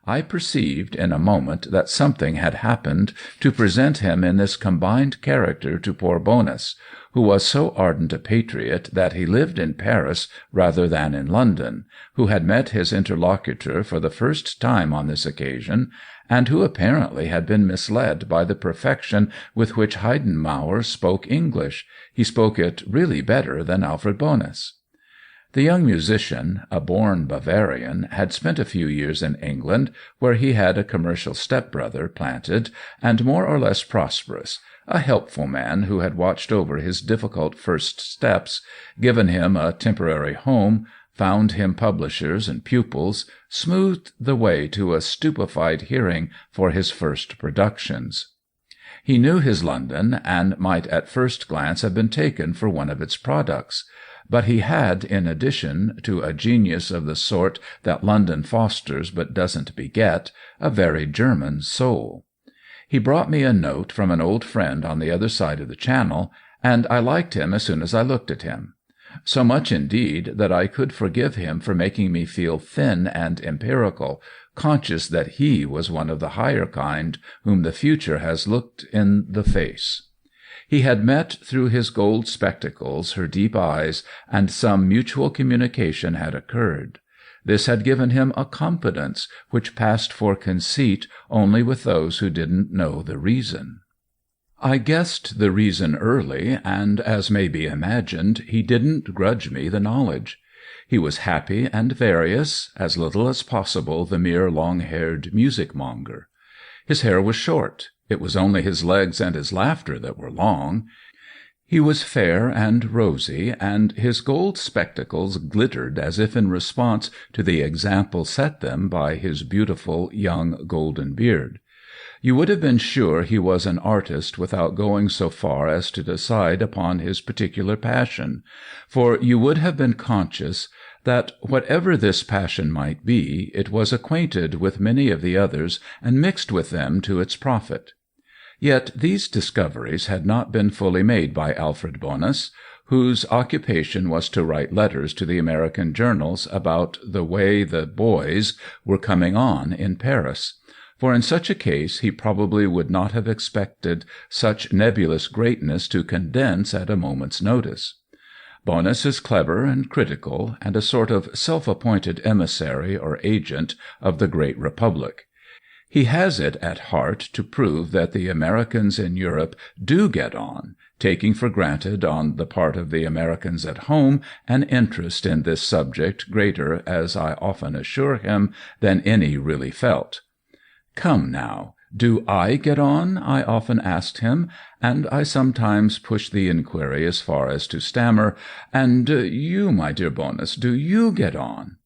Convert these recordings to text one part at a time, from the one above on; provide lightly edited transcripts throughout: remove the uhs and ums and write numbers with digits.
I perceived in a moment that something had happened to present him in this combined character to poor Bonus, who was so ardent a patriot that he lived in Paris rather than in London, who had met his interlocutor for the first time on this occasion, and who apparently had been misled by the perfection with which Heidenmauer spoke English. He spoke it really better than Alfred Bonus. The young musician, a born Bavarian, had spent a few years in England, where he had a commercial step-brother planted and more or less prosperous, a helpful man who had watched over his difficult first steps, given him a temporary home, found him publishers and pupils, smoothed the way to a stupefied hearing for his first productions. He knew his London, and might at first glance have been taken for one of its products, but he had, in addition to a genius of the sort that London fosters but doesn't beget, a very German soul. He brought me a note from an old friend on the other side of the Channel, and I liked him as soon as I looked at him. So much, indeed, that I could forgive him for making me feel thin and empirical, conscious that he was one of the higher kind whom the future has looked in the face. He had met through his gold spectacles her deep eyes, and some mutual communication had occurred. This had given him a confidence which passed for conceit only with those who didn't know the reason. I guessed the reason early, and, as may be imagined, he didn't grudge me the knowledge. He was happy and various, as little as possible the mere long-haired music-monger. His hair was short. It was only his legs and his laughter that were long. He was fair and rosy, and his gold spectacles glittered as if in response to the example set them by his beautiful young golden beard. You would have been sure he was an artist without going so far as to decide upon his particular passion, for you would have been conscious that, whatever this passion might be, it was acquainted with many of the others and mixed with them to its profit. Yet these discoveries had not been fully made by Alfred Bonus, whose occupation was to write letters to the American journals about the way the boys were coming on in Paris. For in such a case he probably would not have expected such nebulous greatness to condense at a moment's notice. Bonus is clever and critical, and a sort of self-appointed emissary or agent of the great Republic. He has it at heart to prove that the Americans in Europe do get on, taking for granted on the part of the Americans at home an interest in this subject greater, as I often assure him, than any really felt. Come now, do I get on? I often asked him, and I sometimes push the inquiry as far as to stammer, and you, my dear Bonus, do you get on?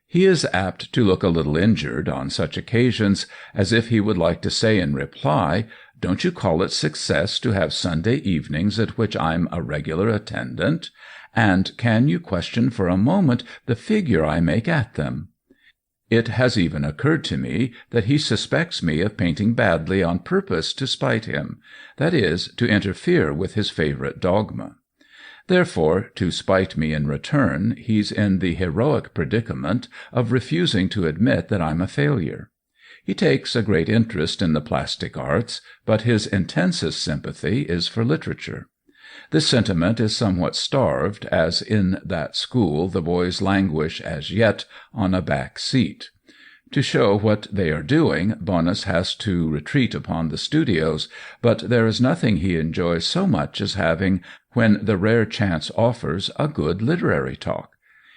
He is apt to look a little injured on such occasions, as if he would like to say in reply, "Don't you call it success to have Sunday evenings at which I'm a regular attendant? And can you question for a moment the figure I make at them?" It has even occurred to me that he suspects me of painting badly on purpose to spite him, that is, to interfere with his favourite dogma. Therefore, to spite me in return, he's in the heroic predicament of refusing to admit that I'm a failure. He takes a great interest in the plastic arts, but his intensest sympathy is for literature. This sentiment is somewhat starved, as in that school the boys languish as yet on a back seat. To show what they are doing, Bonus has to retreat upon the studios, but there is nothing he enjoys so much as having, when the rare chance offers, a good literary talk.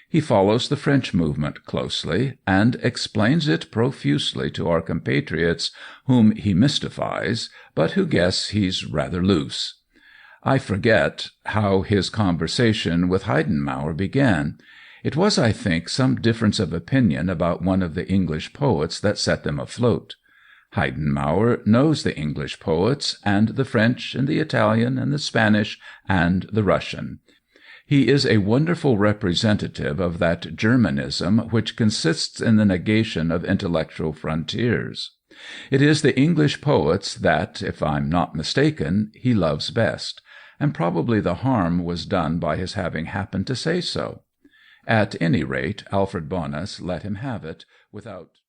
He follows the French movement closely, and explains it profusely to our compatriots, whom he mystifies, but who guess he's rather loose. I forget how his conversation with Heidenmauer began. It was, I think, some difference of opinion about one of the English poets that set them afloat. Heidenmauer knows the English poets, and the French, and the Italian, and the Spanish, and the Russian. He is a wonderful representative of that Germanism which consists in the negation of intellectual frontiers. It is the English poets that, if I'm not mistaken, he loves best, and probably the harm was done by his having happened to say so. At any rate, Alfred Bonus let him have it, without